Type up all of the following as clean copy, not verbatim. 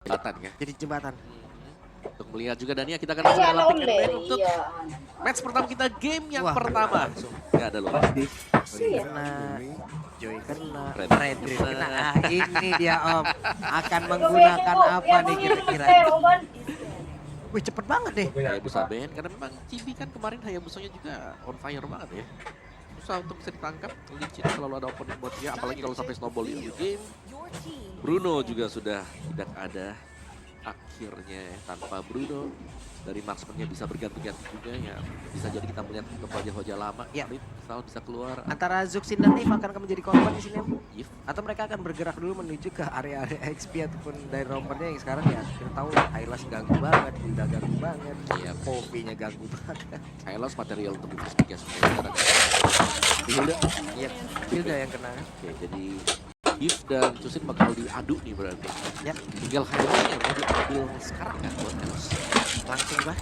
jembatan ya. Jadi jembatan. Untuk melihat juga Dania, kita akan langsung Ayan, latih only. untuk match pertama kita, game yang Wah. pertama. Gak ada loh. Kena, Joy kena, Fredrik Fredrik kena. kena. Ah, ini dia Om. Akan menggunakan apa nih kira-kira? Wih cepet banget deh. Hayabusa Ben, karena memang Chibi kan kemarin Hayabusanya juga on fire banget ya. Susah untuk bisa ditangkap, licin selalu ada opponent buat dia, apalagi kalau sampai snowball di game. Bruno juga sudah tidak ada. Akhirnya tanpa Bruno, dari marksman-nya bisa berganti-ganti juga ya. Bisa jadi kita melihat untuk wajah-wajah lama. Ya. Misal bisa keluar. Antara Zuxin dan Eve akan menjadi korban di sini Om. If Atau mereka akan bergerak dulu menuju ke area-area XP ataupun dari rompernya yang sekarang ya kita tahu lah Hylas ganggu banget, Hilda ganggu banget, Iya. Kobe-nya ganggu banget. Hylos material untuk di first pick ya sebenarnya. Hilda. Iya, Hilda yang kena. Oke, jadi If dan Cusin bakal diadu nih berarti. Ya, Tinggal Hylos yang mau diambil sekarang kan buat Hylos. langsung lah.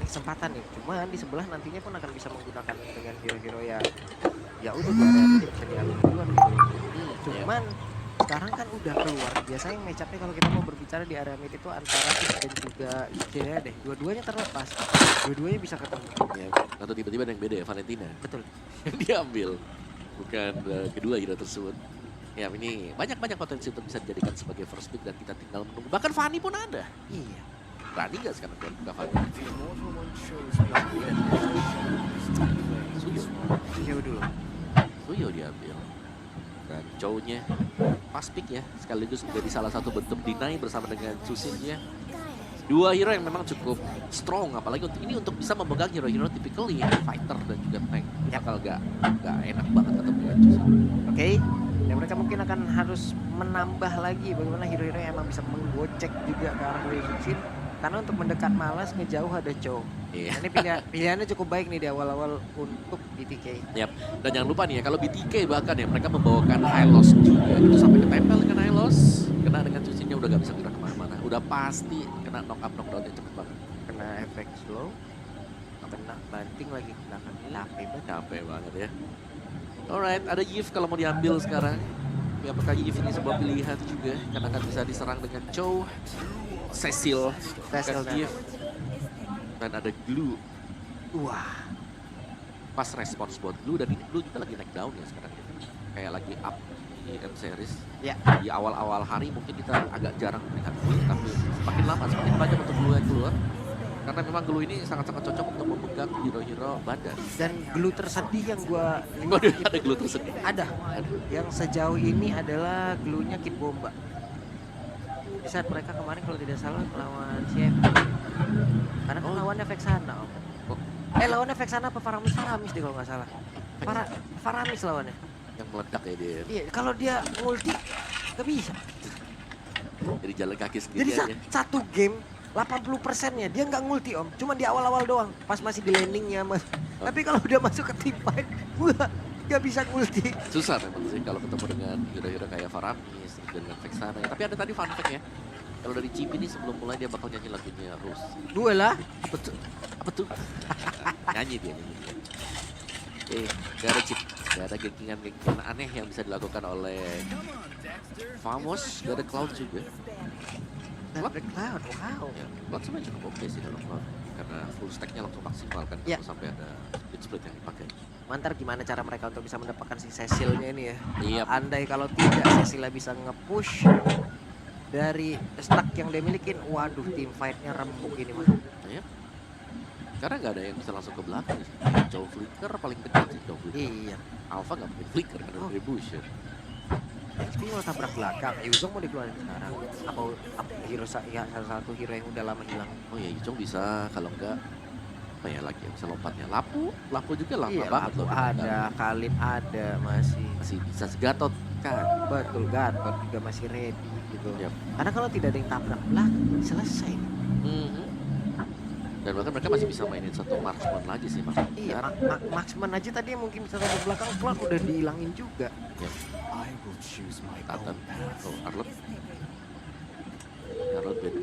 Kesempatan nih, cuman di sebelah nantinya pun akan bisa menggunakan dengan hero-hero ya udah tuh area itu bisa diambil duluan gitu. Cuman sekarang kan udah keluar. Biasanya match up-nya kalau kita mau berbicara di area mid itu antara Eve dan juga Ikea deh. Dua-duanya terlepas. Dua-duanya bisa ketemu. Ya, atau tiba-tiba ada yang beda ya, Valentina. Betul. Yang diambil. Bukan kedua hero tersebut. Ya ini banyak-banyak potensi untuk bisa dijadikan sebagai first pick dan kita tinggal menunggu. Bahkan Fanny pun ada. Iya. Berani gak sekarang buka Fanny? Suyo. Jauh dulu. Suyo diambil. Dan Chow-nya pas pick ya. Sekaligus menjadi salah satu bentuk deny bersama dengan Susin-nya. Dua hero yang memang cukup strong, apalagi untuk ini untuk bisa memegang hero-hero typically fighter dan juga tank. Ini bakal gak enak banget ketemu dengan Susin. Oke. Dan mereka mungkin akan harus menambah lagi bagaimana hero-hero yang emang bisa menggocek juga ke arah Zuxin. Karena untuk mendekat malas ngejauh ada Chow. Iya. Ini pilihannya cukup baik nih di awal-awal untuk BTK. Yap. Dan jangan lupa nih ya, kalau BTK bahkan ya mereka membawakan Hylos juga. Itu sampai ketempel dengan Hylos. Kena dengan Susinnya udah gak bisa gerak kemana-mana. Udah pasti kena knockdown-nya cepet banget. Kena efek slow. Kena banting lagi. Kena capek banget. Capek banget ya. Alright, ada Yves kalau mau diambil sekarang. Tapi apakah Yves ini sebuah pilihan juga? Karena akan bisa diserang dengan Chow, Cecil, Cecil dan Yves. Dan ada Glue. Wah. Pas respons buat Glue, dan ini Glue juga lagi naik down ya sekarang. Kayak lagi up di M series. Ya. Di awal-awal hari mungkin kita agak jarang melihat Glue, tapi semakin lama semakin banyak untuk Glue yang keluar. Karena memang Glue ini sangat-sangat cocok untuk memegang hero-hero badan. Dan glue tersedih yang gua Waduh, ada Glue tersendiri. ada. Yang sejauh ini adalah glue-nya Kid Bomba. Di saat mereka kemarin kalau tidak salah melawan CF. Karena kan lawannya Vexana Om. Oh. Lawannya Vexana apa Faramis deh kalau nggak salah. Faramis lawannya. Yang meledak ya dia. Iya, kalau dia multi nggak bisa. Jadi jalan kaki sendiri Jadi aja. satu game 80%-nya dia nggak ngulti Om, cuma di awal-awal doang, pas masih di landingnya mas. Tapi kalau udah masuk ke team fight, wah nggak bisa ngulti. Susah memang sih kalau ketemu dengan hero-hero kayak Faramis dengan Vexana. Tapi ada tadi fun fact ya. Kalau dari Chibi nih sebelum mulai dia bakal nyanyi lagunya Rose. Gue lah. Apa tuh? Apa tuh? Nyanyi dia. Oke, gak ada chip. Gak ada gengkingan aneh yang bisa dilakukan oleh Famos. Gak ada Cloud juga. Black Cloud, wow. Ya, Cloud sebenarnya cukup oke sih kalau Cloud. Karena full stacknya langsung maksimal kan. Ya. Kalau sampai ada speed split yang dipakai. Mantar gimana cara mereka untuk bisa mendapatkan si Cecilnya ini ya? Iya. Andai kalau tidak Cecilia bisa nge-push dari stack yang dia milikin, waduh tim fight-nya rembuk ini mah. Ya. Karena nggak ada yang bisa langsung ke belakang. Jauh flicker paling dekat sih jauh flicker. Iya. Alpha nggak mungkin flicker karena Oh. retribution. XP mau tabrak belakang, Yuzong mau dikeluarin sekarang. Apa hero ya, salah satu hero yang udah lama hilang. Oh ya, Yujong bisa, kalau enggak apa ya lagi yang bisa lompatnya. Lapu juga lama Iya, banget Lapu loh. ada, Khalid ada, masih Bisa segatot kan. betul Gatot juga masih ready gitu. Yap. Karena kalau tidak ada yang tabrak belakang, selesai. Mhm. Dan bahkan mereka masih bisa mainin satu marksman lagi sih mas. Iya, Marksman aja tadi mungkin bisa tabrak belakang, Clark udah dihilangin juga. Ya. Tatan. Oh, Arlot. Arlot beda.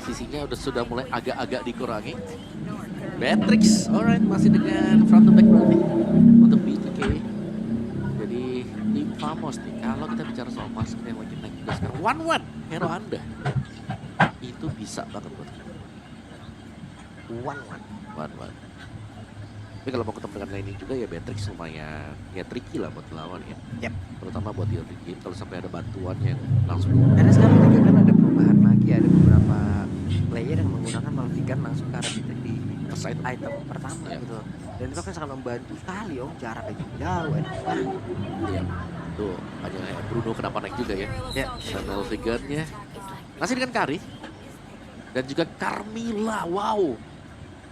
Sisinya sudah mulai agak-agak dikurangi. Matrix, alright, masih dengan front to back berarti untuk BTK. Jadi tim Famos nih, kalau kita bicara soal masker yang lagi naik juga sekarang. 1-1 hero Anda. Itu bisa banget buat kita. 1-1. Tapi kalau mau ketemu dengan lainnya juga ya Beatrix lumayan ya tricky lah buat lawan ya. Yap. Terutama buat di early game kalau sampai ada bantuan yang langsung. Karena sekarang juga kan ada perubahan lagi, ada beberapa player yang menggunakan Malfigan langsung ke arah titik di First item pertama Iya. gitu. Dan itu kan sangat membantu sekali om, jaraknya jauh, enak banget. Iya. Tuh hanya Bruno kenapa naik juga ya. Ya. Dan Malfigan-nya masih dengan Kari dan juga Carmilla. Wow.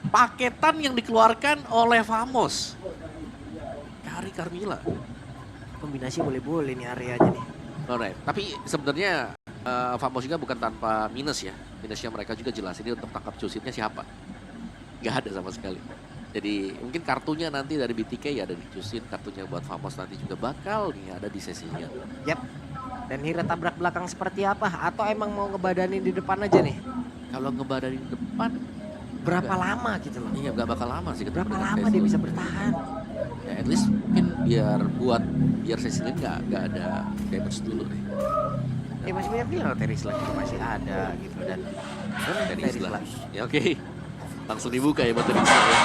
Paketan yang dikeluarkan oleh Famos. Kari Carmilla. Kombinasi boleh-boleh nih areanya nih. Alright. Tapi sebenarnya Famos juga bukan tanpa minus ya. Minusnya mereka juga jelas. Ini untuk tangkap Cusitnya siapa? Gak ada sama sekali. Jadi mungkin kartunya nanti dari BTK ya ada di Cusit. Kartunya buat Famos nanti juga bakal nih ada di sesinya. Yap. Dan Hira tabrak belakang seperti apa? Atau emang mau ngebadanin di depan aja nih? Kalau ngebadarin depan, Berapa lama gitu loh? iya gak bakal lama sih. Berapa ketemu dengan lama Cecil. dia bisa bertahan? Ya, at least mungkin biar sesinya nggak ada damage dulu nih. Ya masih banyak bilang Teris lagi masih ada gitu dan Teris Terisla. lagi. Ya oke. Langsung dibuka ya buat Terisla ya.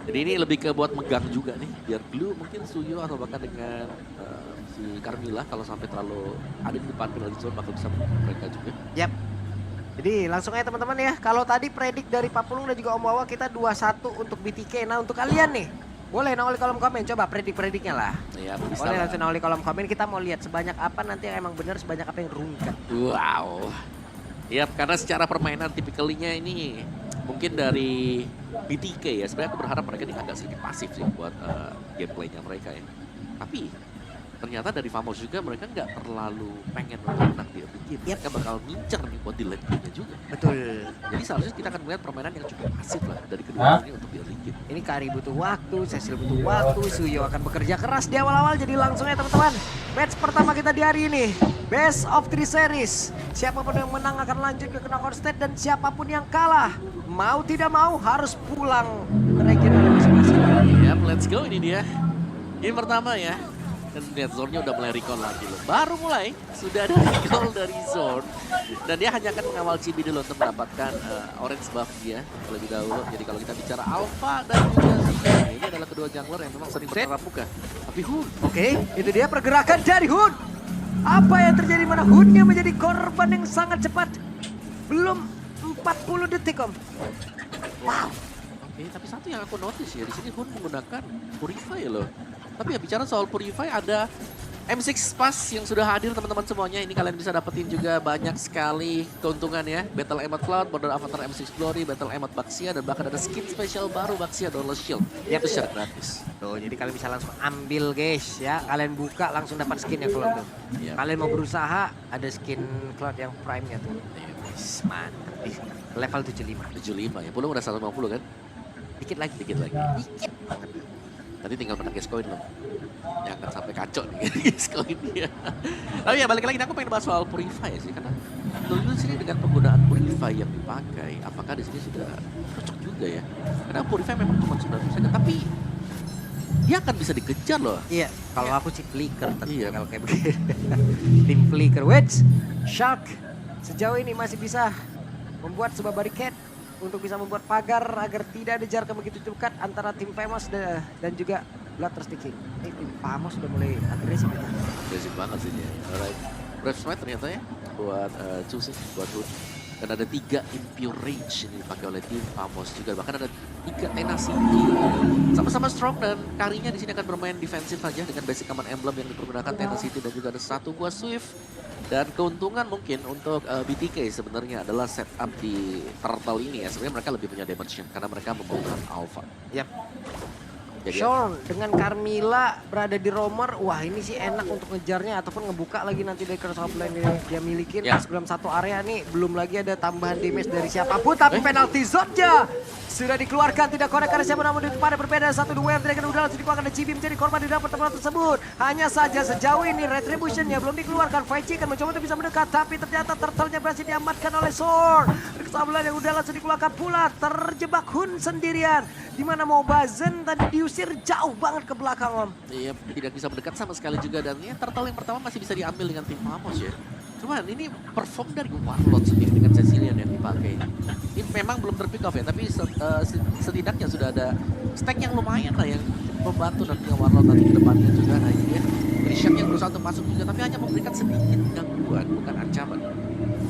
Jadi ini lebih ke buat megang juga nih. Biar Blue mungkin Suyo atau bahkan dengan si Carmilla kalau sampai terlalu ada di depan penalty zone bakal bisa mereka juga. Yap. Jadi langsung aja teman-teman ya. Kalau tadi predik dari Pak Pulung dan juga Om Wawa kita 2-1 untuk BTK. Nah untuk kalian nih, boleh nongol di kolom komen. Coba predik-prediknya lah. Ya bisa. Boleh lah. langsung nongol di kolom komen. Kita mau lihat sebanyak apa nanti yang emang benar, sebanyak apa yang rungkat. Wow. Yap, karena secara permainan tipikalinya ini mungkin dari BTK ya. Sebenarnya aku berharap mereka ini agak sedikit pasif sih buat gameplaynya mereka ya. Tapi ternyata dari Famos juga mereka nggak terlalu pengen menang di early game. Mereka bakal ngincer nih buat di late game-nya juga. Betul. Jadi seharusnya kita akan melihat permainan yang cukup pasif lah dari kedua ini untuk di early game. Ini Kari butuh waktu, Cecil butuh waktu, Suyo akan bekerja keras di awal-awal. Jadi langsung ya teman-teman. Match pertama kita di hari ini. Best of 3 series. Siapapun yang menang akan lanjut ke knockout stage dan siapapun yang kalah mau tidak mau harus pulang ke regional masing-masing. Yap, let's go ini dia. Game pertama ya. Dan lihat zone-nya udah mulai recall lagi loh. Baru mulai, sudah ada recall dari zone. Dan dia hanya akan mengawal Chibi dulu untuk mendapatkan orange buff dia terlebih dahulu. Jadi kalau kita bicara Alpha dan juga Zika, ini adalah kedua jungler yang memang sering bertatap muka. Tapi Hun, Oke, itu dia pergerakan dari Hun. Apa yang terjadi mana Hunnya menjadi korban yang sangat cepat. Belum 40 detik om. Wow. oke, tapi satu yang aku notice ya, di sini Hun menggunakan Purify loh. Tapi ya bicara soal Purify ada M6 Pass yang sudah hadir teman-teman semuanya. Ini kalian bisa dapetin juga banyak sekali keuntungan ya. Battle Emot Cloud, Border Avatar M6 Glory, Battle Emot Baxia, dan bahkan ada skin spesial baru Baxia Dauntless Shield. Itu secara gratis. Tuh, jadi kalian bisa langsung ambil guys ya. Kalian buka langsung dapat skinnya Cloud tuh. Iya. Kalian mau berusaha ada skin Cloud yang prime-nya tuh. Wis, mantap. Di level 75. 75 ya, Pulung udah 150 kan? Dikit lagi. Dikit lagi. Dikit banget. Tadi tinggal menang gas coin loh. Yang akan sampai kacau nih gas coin dia. Tapi ya balik lagi, aku pengen bahas soal Purify sih. Karena menurut sini dengan penggunaan Purify yang dipakai, apakah di sini sudah cocok juga ya? Karena Purify memang cuma 9 saja, tapi dia akan bisa dikejar loh. Iya, kalau aku sih flicker Iya. kalau kayak begini. Tim flicker, which Shark sejauh ini masih bisa membuat sebuah barricade untuk bisa membuat pagar agar tidak ada jarak yang begitu dekat antara tim Famous dan juga Bloodthirsty King. Tim Famous sudah mulai agresif ya. Agresif banget sih dia. Alright. Brave Smite ternyata ya buat Chuse, buat Hood. Dan ada 3 Impure Rage ini dipakai oleh tim Famos juga. Bahkan ada 3 Tenacity. Sama-sama strong dan Karinya di sini akan bermain defensif saja dengan basic command emblem yang dipergunakan Tenacity dan juga ada 1 buah Swift. Dan keuntungan mungkin untuk BTK sebenarnya adalah setup di turtle ini ya. Sebenarnya mereka lebih punya damage karena mereka membawakan Alpha. Yap. Jadi Sean dengan Carmilla berada di roamer, wah ini sih enak untuk ngejarnya ataupun ngebuka lagi nanti dari cross lane yang dia milikin. Ya. Pas dalam satu area nih belum lagi ada tambahan damage dari siapapun, tapi penalty zone-nya sudah dikeluarkan, tidak korek karena siapa namun pada berbeda 1-2 yang tidak udah langsung dikeluarkan dan Chibi menjadi korban di dalam pertemuan tersebut. Hanya saja sejauh ini retribution-nya belum dikeluarkan. Faichi kan mencoba untuk bisa mendekat, tapi ternyata turtle-nya berhasil diamankan oleh Sword. Kesabaran yang udah langsung dikeluarkan pula, terjebak Hun sendirian. Dimana mau Bazen tadi diusir jauh banget ke belakang om. iya, tidak bisa mendekat sama sekali juga dan ya turtle yang pertama masih bisa diambil dengan tim Famos ya. Cuman ini perform dari Warlord sendiri dengan Cecilian yang dipakai. Ini memang belum terpick off ya, tapi setidaknya sudah ada stack yang lumayan lah yang membantu nantinya Warlord nanti ke depannya juga. Nah ini dia. Jadi Shaq yang berusaha untuk masuk juga, tapi hanya memberikan sedikit gangguan, bukan ancaman.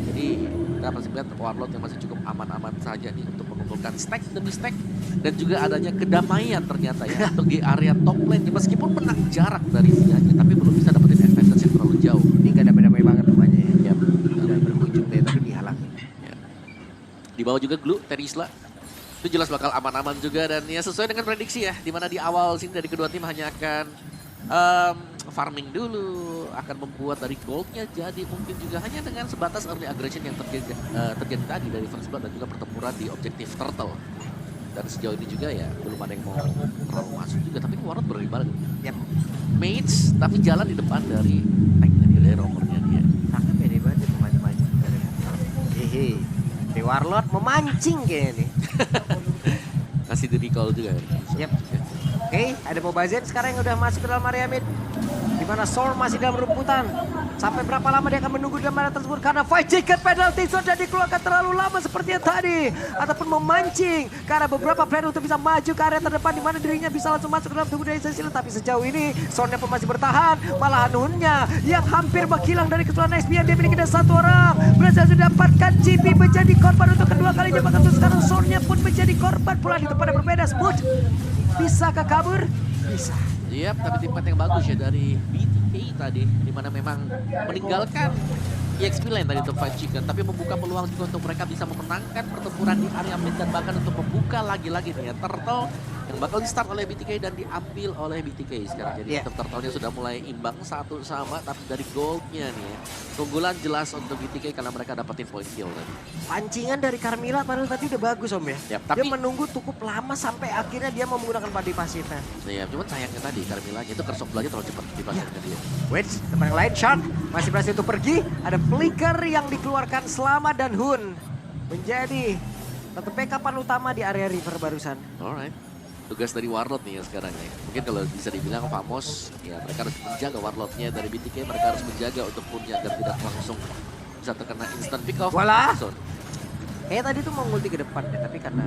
Jadi kita masih melihat Warlord yang masih cukup aman-aman saja nih untuk mengumpulkan stack demi stack. Dan juga adanya kedamaian ternyata ya untuk di area top lane. Meskipun menang jarak dari sini aja, tapi belum bisa dapetin advantage yang terlalu jauh. Ini gak damai-damai banget rumahnya ya. Ya, Udah berkunjung deh, tapi dihalangi. ya. Di bawah juga Glue, Terisla. Itu jelas bakal aman-aman juga dan ya sesuai dengan prediksi ya. Dimana di awal sini dari kedua tim hanya akan farming dulu, akan membuat dari goldnya jadi mungkin juga hanya dengan sebatas early aggression yang terjadi tadi dari First Blood dan juga pertempuran di objektif Turtle. Dan sejauh ini juga ya belum ada yang mau terlalu masuk juga, tapi Warlord berani balik. Yap. Mates tapi jalan di depan dari tanknya dia, dari romernya dia. Tangan pede banget maju-maju. Hehe. The Warlord memancing kayaknya nih. Kasih di recall juga. Yap. Oke, ada Mobazen sekarang yang udah masuk ke dalam area mid. Di mana Sol masih dalam rumputan. Sampai berapa lama dia akan menunggu dalam area tersebut karena fight ticket penalty sudah dikeluarkan terlalu lama seperti yang tadi. Ataupun memancing karena beberapa player untuk bisa maju ke area terdepan di mana dirinya bisa langsung masuk ke dalam tubuh dari Cecilian. Tapi sejauh ini Solnya pun masih bertahan. Malah Hunnya yang hampir menghilang dari keseluruhan XP yang dia miliki dan satu orang. Berhasil didapatkan GP menjadi korban untuk kedua kalinya. Bahkan untuk sekarang Solnya pun menjadi korban pula di tempat yang berbeda. Smooth. Bisa kabur? Bisa. Yap, tapi timpat yang bagus ya dari BTK tadi, dimana memang meninggalkan EXP lane tadi untuk fight chicken, tapi membuka peluang juga untuk mereka bisa memenangkan pertempuran di area mid dan bahkan untuk membuka lagi-lagi nih ya Turtle yang bakal di start oleh BTK dan diambil oleh BTK sekarang. Jadi untuk Turtle-nya sudah mulai imbang satu sama, tapi dari goldnya nih ya, keunggulan jelas untuk BTK karena mereka dapetin point kill tadi. Pancingan dari Carmilla padahal tadi udah bagus om ya. Yap, tapi dia menunggu cukup lama sampai akhirnya dia mau menggunakan body pasifnya. ya, cuman sayangnya tadi Carmilla itu curse of blood-nya terlalu cepat dipasangnya dia. Wait, teman yang lain Shark masih berhasil untuk pergi. Ada flicker yang dikeluarkan Selama dan Hun menjadi satu backupan utama di area river barusan. Alright. Tugas dari Warlord nih ya sekarang ya. Mungkin kalau bisa dibilang Famos, ya mereka harus menjaga Warlordnya dari BTK, mereka harus menjaga untuk punya agar tidak langsung bisa terkena instant pick off. Walah! Kayak tadi tuh mau ngulti ke depan ya, tapi karena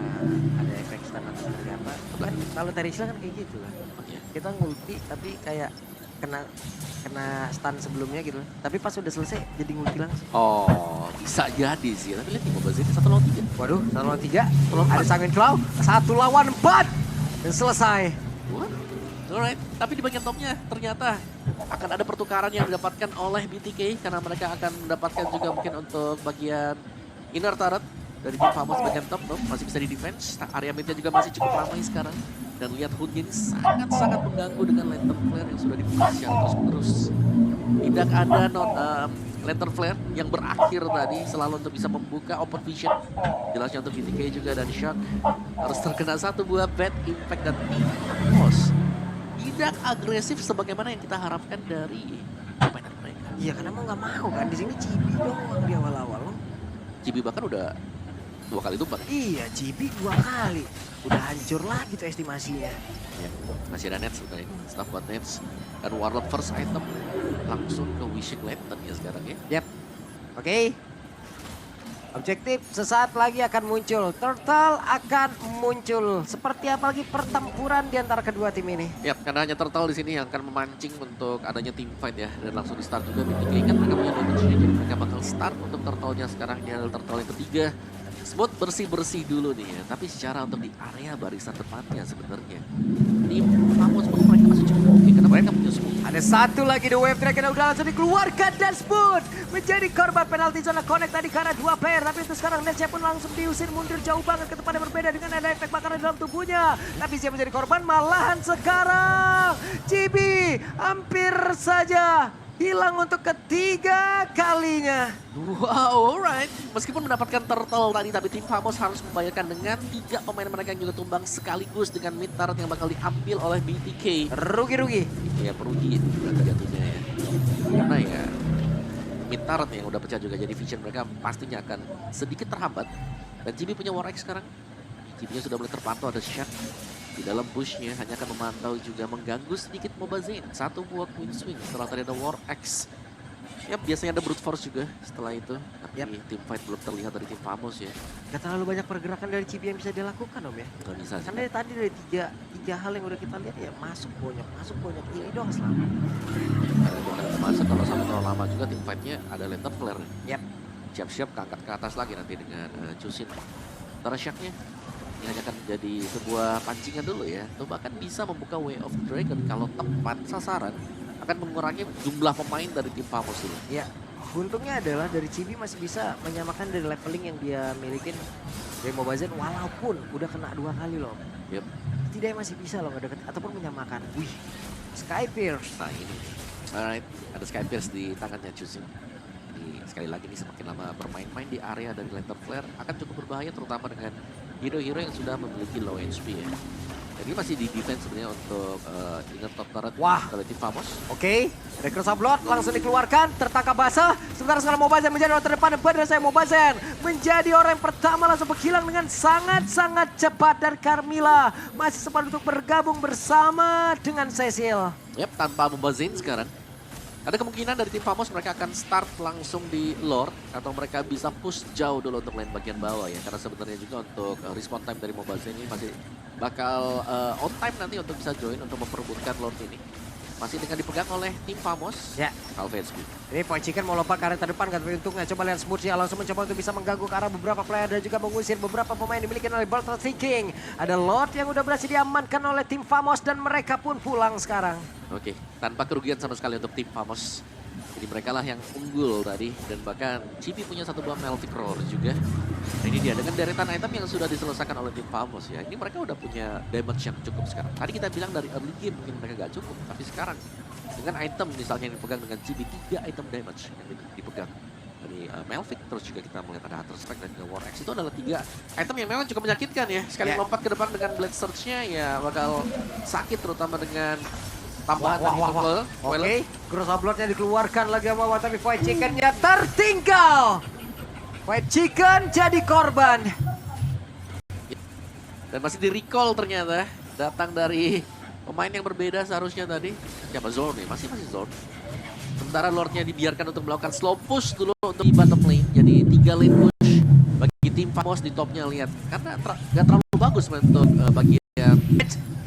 ada efek stun atau seperti apa. Kan kalau Terisla kan kayak gitu lah. Iya. Kita ngulti tapi kayak kena stun sebelumnya gitu. Tapi pas udah selesai jadi ngulti langsung. Oh, bisa jadi sih. Tapi lihat nih Mobile Legends 1 lawan 3. Waduh, 1 lawan 3. Ada Sanguine Claw, 1 lawan 4. Dan selesai. What? Alright, tapi di bagian topnya ternyata akan ada pertukaran yang didapatkan oleh BTK karena mereka akan mendapatkan juga mungkin untuk bagian inner turret dari tim Famos bagian top, masih bisa di defense. Area midnya juga masih cukup ramai sekarang. Dan lihat Hun ini sangat-sangat mengganggu dengan lantern flare yang sudah dipush yang terus-menerus. Tidak ada lantern flare yang berakhir tadi selalu untuk bisa membuka open vision. Jelasnya untuk BTK juga dan Shock harus terkena satu buah bad impact dan Famos tidak agresif sebagaimana yang kita harapkan dari permainan mereka. Iya karena mau nggak mau kan di sini Cibi doang di awal-awal. Cibi bahkan udah 2 kali tumbang. Iya Cibi 2 kali. Udah hancur lagi tuh estimasinya. Ya, masih ada Nets udah ini, staff buat Nets. Dan Warlord first item langsung ke Wishing Lantern ya sekarang ya. Yap. Oke. Objektif sesaat lagi akan muncul. Turtle akan muncul. Seperti apa lagi pertempuran di antara kedua tim ini. Ya, karena hanya Turtle di sini yang akan memancing untuk adanya team fight ya. Dan langsung di start juga BTK kan mereka punya damage jadi mereka bakal start untuk Turtle-nya sekarang. Ini adalah Turtle yang ketiga. Smooth bersih-bersih dulu nih ya. Tapi secara untuk di area barisan depannya sebenarnya. Tim Famos pun mereka masih cukup oke karena mereka punya Smooth. Ada satu lagi The Wave Dragon yang udah langsung dikeluarkan dan Smooth menjadi korban penalti zona connect tadi karena 2 player. Tapi itu sekarang Netsnya pun langsung diusir mundur jauh banget ke tempat yang berbeda dengan ada efek bakaran dalam tubuhnya. Tapi siapa menjadi korban malahan sekarang. Cibi hampir saja hilang untuk ketiga kalinya. Wow, alright. Meskipun mendapatkan Turtle tadi, tapi tim Famos harus membayarkan dengan 3 pemain mereka yang juga tumbang sekaligus dengan mid turret yang bakal diambil oleh BTK. Rugi-rugi. Ya, perugi berarti jatuhnya ya. Karena ya, mid turret yang udah pecah juga, jadi vision mereka pastinya akan sedikit terhambat. Dan Cibi punya War X sekarang. Cibinya sudah mulai terpantau, ada Shaq di dalam bushnya, hanya akan memantau juga mengganggu sedikit Mobazane. 1 buah Queen Swing setelah tadi ada War X. Ya biasanya ada brute force juga setelah itu. Tapi Yap. tim fight belum terlihat dari tim Famos ya. Gak terlalu banyak pergerakan dari Chibi yang bisa dilakukan Om ya. Nggak bisa sih. Karena dari tadi dari tiga hal yang udah kita lihat ya masuk banyak ini doang selama. Karena dengan masa kalau sampai terlalu lama juga tim fightnya ada lantern flare. Yap. Siap-siap keangkat ke atas lagi nanti dengan Chusin. Sementara Shaq-nya ini hanya akan menjadi sebuah pancingan dulu ya. Itu bahkan bisa membuka Way of the Dragon kalau tepat sasaran akan mengurangi jumlah pemain dari tim Famos dulu. Ya, untungnya adalah dari Chibi masih bisa menyamakan dari leveling yang dia milikin dari Mobile Legends walaupun udah kena 2 kali loh. Yep. Setidaknya masih bisa loh ngedeket ataupun menyamakan. Wih, Sky Pierce. Nah ini. Alright, ada Sky Pierce di tangannya Chusin. Ini sekali lagi nih semakin lama bermain-main di area dari lantern flare akan cukup berbahaya terutama dengan hero-hero yang sudah memiliki low HP ya. Jadi masih di defense sebenarnya untuk inner top turret dari tim Famos. Oke, Recruit Blood langsung dikeluarkan, tertangkap basah. Sementara sekarang Mobile Legends menjadi orang terdepan dan benar saya Mobile Legends menjadi orang yang pertama langsung menghilang dengan sangat-sangat cepat. Dan Carmilla masih sempat untuk bergabung bersama dengan Cecil. Yap, tanpa membazin sekarang. Ada kemungkinan dari tim Famos mereka akan start langsung di Lord atau mereka bisa push jauh dulu untuk lane bagian bawah ya. Karena sebenarnya juga untuk respawn time dari Mobile Legends ini masih bakal on time nanti untuk bisa join untuk memperebutkan Lord ini. Masih dengan dipegang oleh tim Famos. Ya. Calvescu. Ini Point Chicken mau lompat ke area terdepan, tapi untungnya coba lihat Smoothie langsung mencoba untuk bisa mengganggu ke arah beberapa player dan juga mengusir beberapa pemain dimiliki oleh Baltra Seeking. Ada Lord yang udah berhasil diamankan oleh tim Famos dan mereka pun pulang sekarang. Oke, tanpa kerugian sama sekali untuk tim Famos. Jadi mereka lah yang unggul tadi dan bahkan Chibi punya satu buah Melvic Roar juga. Nah ini dia dengan deretan item yang sudah diselesaikan oleh tim Famos ya. Ini mereka udah punya damage yang cukup sekarang. Tadi kita bilang dari early game mungkin mereka gak cukup, tapi sekarang dengan item misalnya yang dipegang dengan Chibi 3 item damage yang dipegang dari Melvic, terus juga kita melihat ada Hunter Strike dan War X itu adalah 3 item yang memang cukup menyakitkan ya. Sekali lompat ke depan dengan Blade Surge-nya ya bakal sakit terutama dengan tambahan dari Pukul. Oke, Cross Blood-nya dikeluarkan lagi sama Wah, tapi White Chicken-nya tertinggal. White Chicken jadi korban. Dan masih di recall ternyata. Datang dari pemain yang berbeda seharusnya tadi. Siapa Zorn nih? Masih Zorn. Sementara Lord-nya dibiarkan untuk melakukan slow push dulu untuk di bottom lane. Jadi 3 lane push bagi tim Famos di topnya lihat. Karena gak terlalu bagus untuk bagian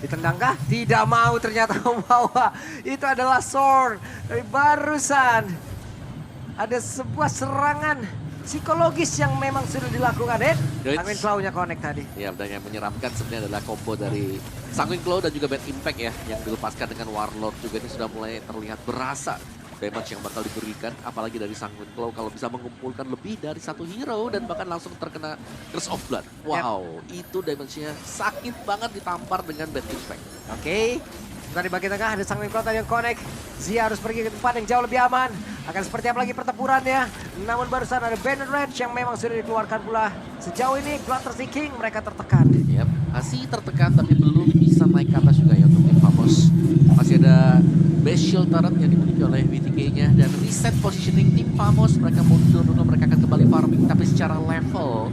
ditendangkah? Tidak mau ternyata membawa. Itu adalah Zorn dari barusan. Ada sebuah serangan psikologis yang memang sudah dilakukan. Sanguine Claw-nya connect tadi. Ya, dan yang menyeramkan sebenarnya adalah combo dari Sanguine Claw dan juga Bad Impact ya. Yang dilepaskan dengan Warlord juga ini sudah mulai terlihat berasa damage yang bakal diberikan. Apalagi dari Sanguine Claw kalau bisa mengumpulkan lebih dari 1 hero dan bahkan langsung terkena Curse of Blood. Wow, itu damage-nya sakit banget ditampar dengan Bad Impact. Oke. Bukan di bagian tengah ada Sanguine Claw yang connect. Zia harus pergi ke tempat yang jauh lebih aman. Akan seperti apa lagi pertempurannya. Namun barusan ada Banner Red yang memang sudah dikeluarkan pula. Sejauh ini Bloodthirst Seeking mereka tertekan. Yap, masih tertekan tapi belum bisa naik ke atas juga ya untuk tim Famos. Masih ada base shield turret yang dimiliki oleh BTK-nya dan reset positioning tim Famos. Mereka mundur dulu, mereka akan kembali farming tapi secara level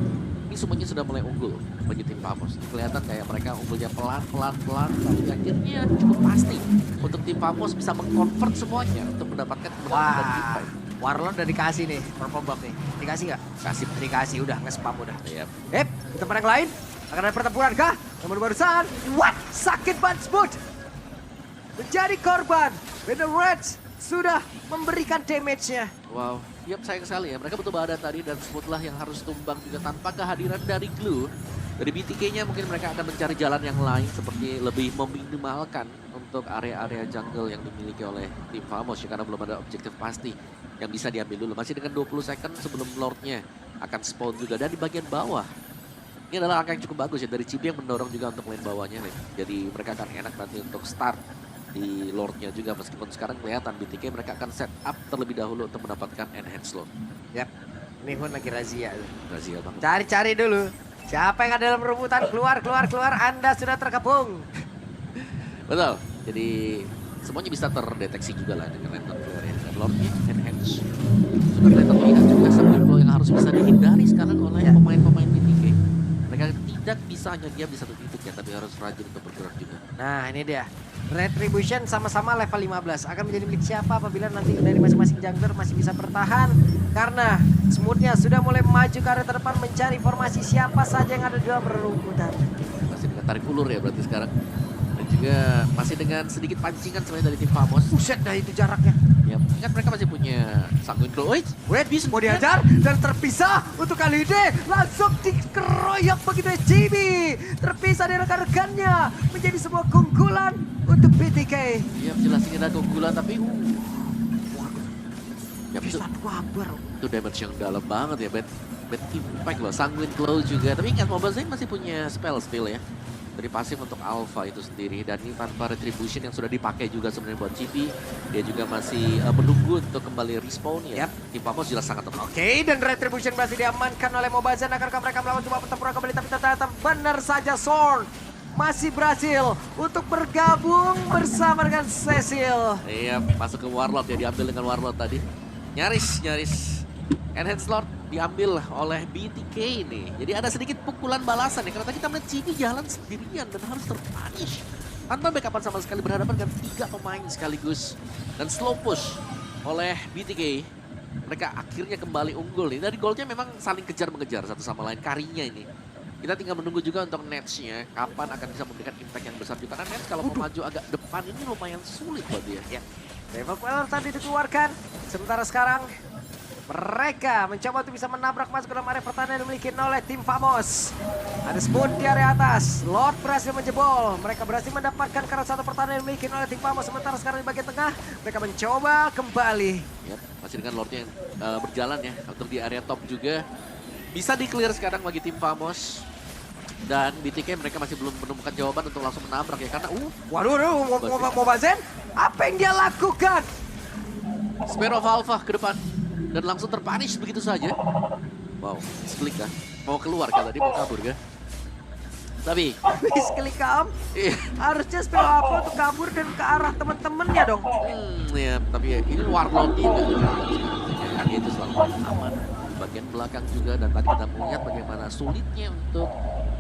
ini semuanya sudah mulai unggul bagi tim Famos. Kelihatan kayak mereka unggulnya pelan-pelan tapi akhirnya cukup pasti untuk tim Famos bisa mengconvert semuanya untuk mendapatkan kemenangan dan win fight. Warlord udah dikasih nih, purple buff nih. Dikasih nggak? Dikasih, udah nge-spam udah. Yep. Di tempat yang lain, akan ada pertempuran kah? Namun barusan, sakit banget Smooth. Menjadi korban. Banner Red sudah memberikan damage-nya. Wow, yap sayang sekali ya. Mereka butuh badan tadi dan Smooth lah yang harus tumbang juga tanpa kehadiran dari Glue. Dari BTK-nya mungkin mereka akan mencari jalan yang lain seperti lebih meminimalkan untuk area-area jungle yang dimiliki oleh tim Famos ya, karena belum ada objektif pasti yang bisa diambil dulu. Masih dengan 20 second sebelum Lord-nya akan spawn juga. Dan di bagian bawah, ini adalah angka yang cukup bagus ya dari Chibi yang mendorong juga untuk lane bawahnya nih. Jadi mereka akan enak nanti untuk start di Lord-nya juga, meskipun sekarang kelihatan BTK mereka akan set up terlebih dahulu untuk mendapatkan enhance Lord. Yap, ini pun lagi razia. Razia banget. Cari-cari dulu. Siapa yang ada dalam rebutan? Keluar. Anda sudah terkepung. Betul. Jadi semuanya bisa terdeteksi juga lah dengan lantern flare ya. Dan Lord-nya enhance. Sudah kelihatan terlihat juga Sanguine Claw yang harus bisa dihindari sekarang oleh pemain-pemain BTK. Mereka tidak bisa hanya diam di satu titik ya, tapi harus rajin untuk bergerak juga. Nah ini dia. Retribution sama-sama level 15 akan menjadi milik siapa apabila nanti dari masing-masing jungler masih bisa bertahan, karena Smoothnya sudah mulai maju ke area terdepan mencari formasi siapa saja yang ada di dalam rerumputan. Masih dengan tarik ulur ya berarti sekarang. Dan juga masih dengan sedikit pancingan sebenarnya dari tim Famos. Buset dah itu jaraknya. Ya, ingat mereka masih punya Sanguine Claw. Wait, bisa mau dihajar dan terpisah untuk kali ini langsung dikeroyok begitu SGB. Terpisah dari rekan-rekannya menjadi sebuah keunggulan untuk BTK. Iya, jelas ini ada keunggulan tapi ya, Bisa wabar. itu damage yang dalam banget ya, bad impact loh. Sanguine Claw juga, tapi ingat Mobile Legends masih punya spell steal ya dari pasif untuk Alpha itu sendiri, dan ini tanpa retribution yang sudah dipakai juga sebenarnya buat GP. Dia juga masih menunggu untuk kembali respawn ya. Tim Famos jelas sangat tepat. Oke, dan retribution berhasil diamankan oleh Mobazan. Akankah mereka melawan coba pertempuran kembali, tapi ternyata benar saja Sorn masih berhasil untuk bergabung bersama dengan Cecil. Iya, masuk ke Warlord ya, diambil dengan Warlord tadi. Nyaris. Enhance Lord diambil oleh BTK ini. Jadi ada sedikit pukulan balasan ya, karena tadi kita melihat Cibi jalan sendirian dan harus terpunish. Tanpa backupan sama sekali, berhadapan dengan 3 pemain sekaligus. Dan slow push oleh BTK. Mereka akhirnya kembali unggul nih. Dari goalnya memang saling kejar-mengejar satu sama lain, karinya ini. Kita tinggal menunggu juga untuk Nets-nya, kapan akan bisa memberikan impact yang besar juga. Karena Nets kalau mau maju agak depan ini lumayan sulit buat dia. Ya, Developer tadi dikeluarkan. Sementara sekarang mereka mencoba untuk bisa menabrak masuk ke dalam area pertahanan yang dimiliki oleh tim Famos. Ada Spoon di area atas. Lord berhasil menjebol. Mereka berhasil mendapatkan karena satu pertahanan yang dimiliki oleh tim Famos. Sementara sekarang di bagian tengah mereka mencoba kembali. Yap, masih dengan Lordnya yang berjalan ya untuk di area top juga. Bisa di-clear sekarang bagi tim Famos. Dan BTK mereka masih belum menemukan jawaban untuk langsung menabrak ya. Karena Waduh, Mobazen, apa yang dia lakukan? Spear of Alpha ke depan. Dan langsung terpunish begitu saja. Wow, split kah? Mau keluar kah tadi, mau kabur kah? Tapi Misklik Kam, harusnya spell apa untuk kabur dan ke arah teman-temannya dong. Ya, tapi ya, ini Warlord juga. Dia itu selalu aman. Bagian belakang juga, dan tadi kita melihat bagaimana sulitnya untuk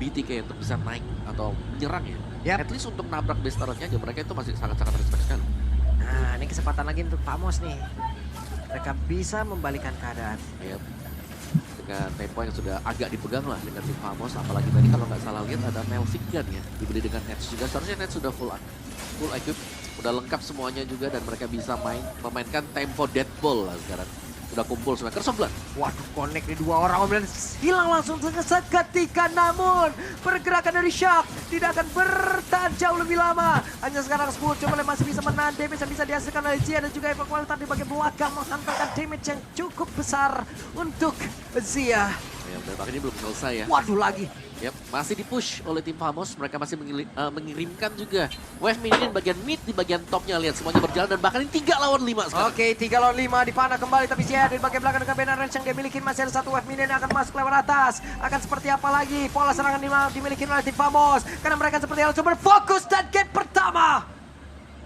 BTK untuk bisa naik atau menyerang ya. Yap. At least untuk nabrak base turretnya aja mereka itu masih sangat-sangat respect sekali. Nah, ini kesempatan lagi untuk Famos nih. Mereka bisa membalikan keadaan. Yap. Dengan tempo yang sudah agak dipegang lah dengan tim Famos, apalagi tadi kalau nggak salah lihat ada Melvic Gun ya, dibeli dengan Nets juga. Seharusnya Nets sudah full equip, udah lengkap semuanya juga, dan mereka bisa memainkan tempo deadball lah sekarang. Sudah kumpul semua, Kersomblan. Waduh, connect di 2 orang dan hilang langsung seketika, namun pergerakan dari Shark tidak akan bertahan jauh lebih lama. Hanya sekarang Spoon coba masih bisa menahan damage yang bisa dihasilkan oleh Zia, dan juga evakuator di bagian belakang menghantarkan damage yang cukup besar untuk Zia. Ya, dan ini belum selesai ya. Waduh, lagi. Yap, masih dipush oleh tim Famos. Mereka masih mengirimkan juga wave minion bagian mid, di bagian topnya. Lihat semuanya berjalan, dan bahkan ini 3 lawan 5 sekarang. Oke, 3 lawan 5 dipanah kembali, tapi Zia di bagian belakang dengan banner range yang dia miliki. Masih ada satu wave minion yang akan masuk lewat atas. Akan seperti apa lagi pola serangan dimiliki oleh tim Famos, karena mereka seperti harus berfokus dan game pertama.